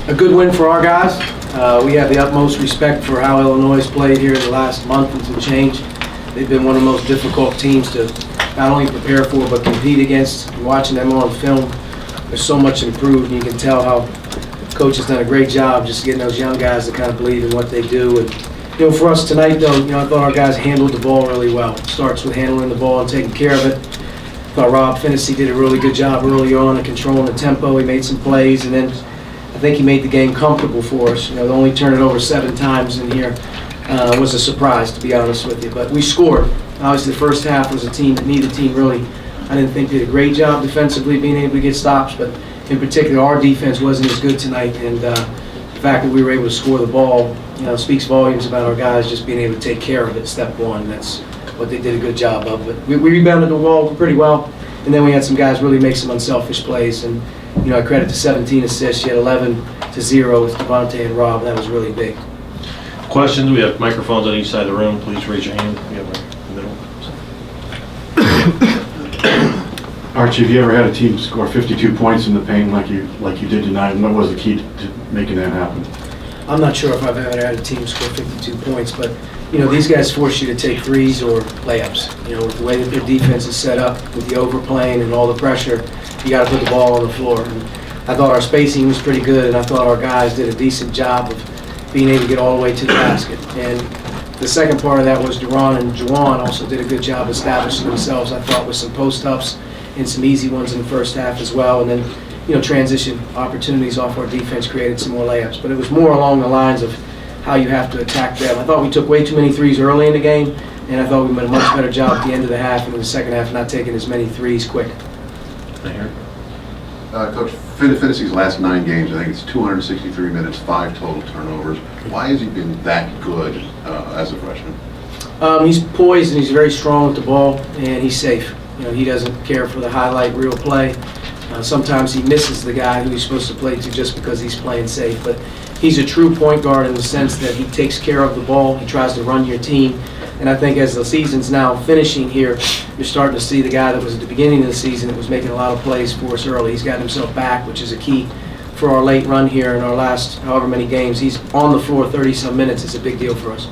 A good win for our guys. We have the utmost respect for how Illinois has played here in the last month and some change. They've been one of the most difficult teams to not only prepare for but compete against. And watching them on film, there's so much improved, and you can tell how the coach has done a great job just getting those young guys to kind of believe in what they do. And for us tonight, though, I thought our guys handled the ball really well. It starts with handling the ball and taking care of it. I thought Rob Finnessy did a really good job early on of controlling the tempo. He made some plays, and then I think he made the game comfortable for us. To only turn it over 7 times in here was a surprise, to be honest with you. But we scored. Obviously, the first half was a team that neither team really, I didn't think, did a great job defensively being able to get stops. But in particular, our defense wasn't as good tonight, and the fact that we were able to score the ball, speaks volumes about our guys just being able to take care of it. Step one, that's what they did a good job of. But we rebounded the ball pretty well, and then we had some guys really make some unselfish plays. And I credit to 17 assists. You had 11-0 with Devontae and Rob. That was really big. Questions? We have microphones on each side of the room. Please raise your hand. We have one in the middle. Archie, have you ever had a team score 52 points in the paint like you did tonight? And what was the key to making that happen? I'm not sure if I've ever had a team score 52 points, but these guys force you to take threes or layups. With the way that their defense is set up, with the overplaying and all the pressure, you got to put the ball on the floor. And I thought our spacing was pretty good, and I thought our guys did a decent job of being able to get all the way to the basket. And the second part of that was Duran and Juwan also did a good job establishing themselves, I thought, with some post-ups and some easy ones in the first half as well. And then, transition opportunities off our defense created some more layups. But it was more along the lines of how you have to attack them. I thought we took way too many threes early in the game, and I thought we made a much better job at the end of the half and in the second half not taking as many threes quick. Coach, Finnessey's last 9 games, I think it's 263 minutes, 5 total turnovers. Why has he been that good as a freshman? He's poised and he's very strong with the ball, and he's safe. He doesn't care for the highlight reel play. Sometimes he misses the guy who he's supposed to play to just because he's playing safe. But he's a true point guard in the sense that he takes care of the ball. He tries to run your team. And I think as the season's now finishing here, you're starting to see the guy that was at the beginning of the season that was making a lot of plays for us early. He's gotten himself back, which is a key for our late run here in our last however many games. He's on the floor 30-some minutes. It's a big deal for us.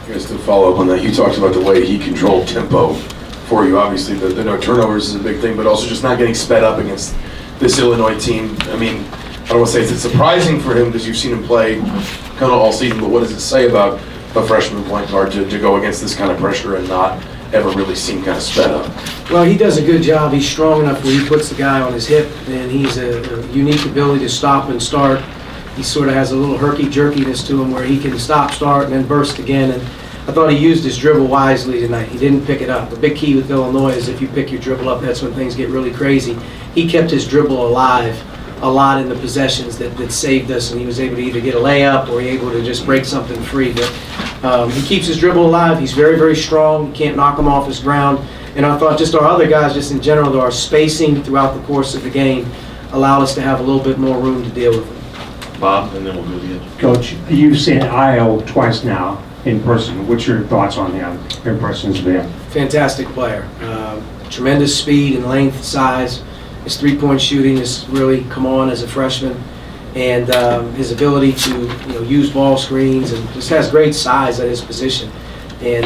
Just to follow up on that, you talked about the way he controlled tempo for you. Obviously, the no turnovers is a big thing, but also just not getting sped up against this Illinois team. I mean, I don't want to say it's surprising for him because you've seen him play kind of all season, but what does it say about a freshman point guard to go against this kind of pressure and not ever really seem kind of sped up? Well, he does a good job. He's strong enough where he puts the guy on his hip, and he's a unique ability to stop and start. He sort of has a little herky-jerkiness to him where he can stop, start, and then burst again. And I thought he used his dribble wisely tonight. He didn't pick it up. The big key with Illinois is if you pick your dribble up, that's when things get really crazy. He kept his dribble alive a lot in the possessions that saved us, and he was able to either get a layup or able to just break something free. But he keeps his dribble alive. He's very, very strong. You can't knock him off his ground. And I thought just our other guys, just in general, our spacing throughout the course of the game allowed us to have a little bit more room to deal with him. Bob, and then we'll go to you. Coach, you've seen Io twice now in person. What's your thoughts on him in person there? Fantastic player. Tremendous speed and length, size. His three-point shooting has really come on as a freshman, and his ability to use ball screens, and just has great size at his position. And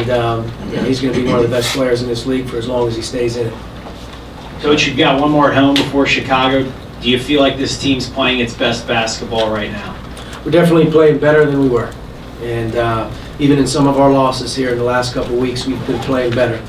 he's going to be one of the best players in this league for as long as he stays in it. Coach, you've got one more at home before Chicago. Do you feel like this team's playing its best basketball right now? We're definitely playing better than we were, and even in some of our losses here in the last couple of weeks, we've been playing better.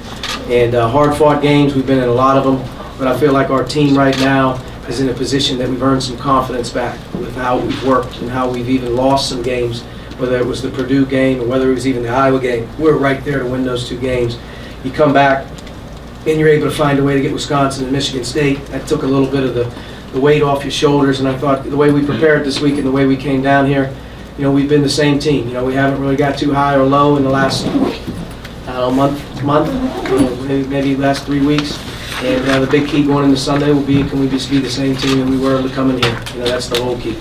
And hard-fought games, we've been in a lot of them. But I feel like our team right now is in a position that we've earned some confidence back with how we've worked and how we've even lost some games, whether it was the Purdue game or whether it was even the Iowa game. We're right there to win those 2 games. You come back and you're able to find a way to get Wisconsin and Michigan State. That took a little bit of the weight off your shoulders, and I thought the way we prepared this week and the way we came down here, we've been the same team. We haven't really got too high or low in the last month, maybe last 3 weeks. And the big key going into Sunday will be, can we just be the same team that we were coming here? That's the whole key.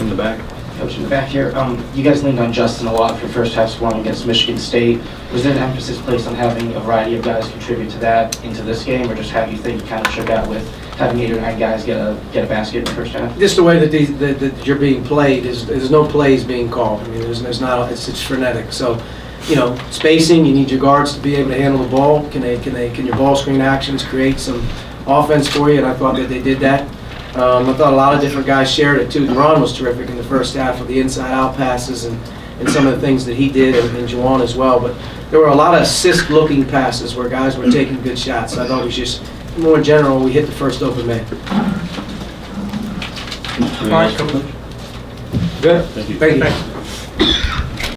In the back. Coach, in the back here, you guys leaned on Justin a lot for first half scoring against Michigan State. Was there an emphasis placed on having a variety of guys contribute to that into this game, or just how do you think you kind of shook out with having 8 or 9 guys get a basket in the first half? Just the way that you're being played, there's no plays being called. I mean, there's not, it's frenetic. So, you know, spacing, you need your guards to be able to handle the ball. Can your ball screen actions create some offense for you? And I thought that they did that. I thought a lot of different guys shared it too. Deron was terrific in the first half with the inside-out passes and some of the things that he did, and Juwan as well. But there were a lot of assist-looking passes where guys were taking good shots. I thought it was just, more in general, we hit the first open man. Good. Thank you. Thank you.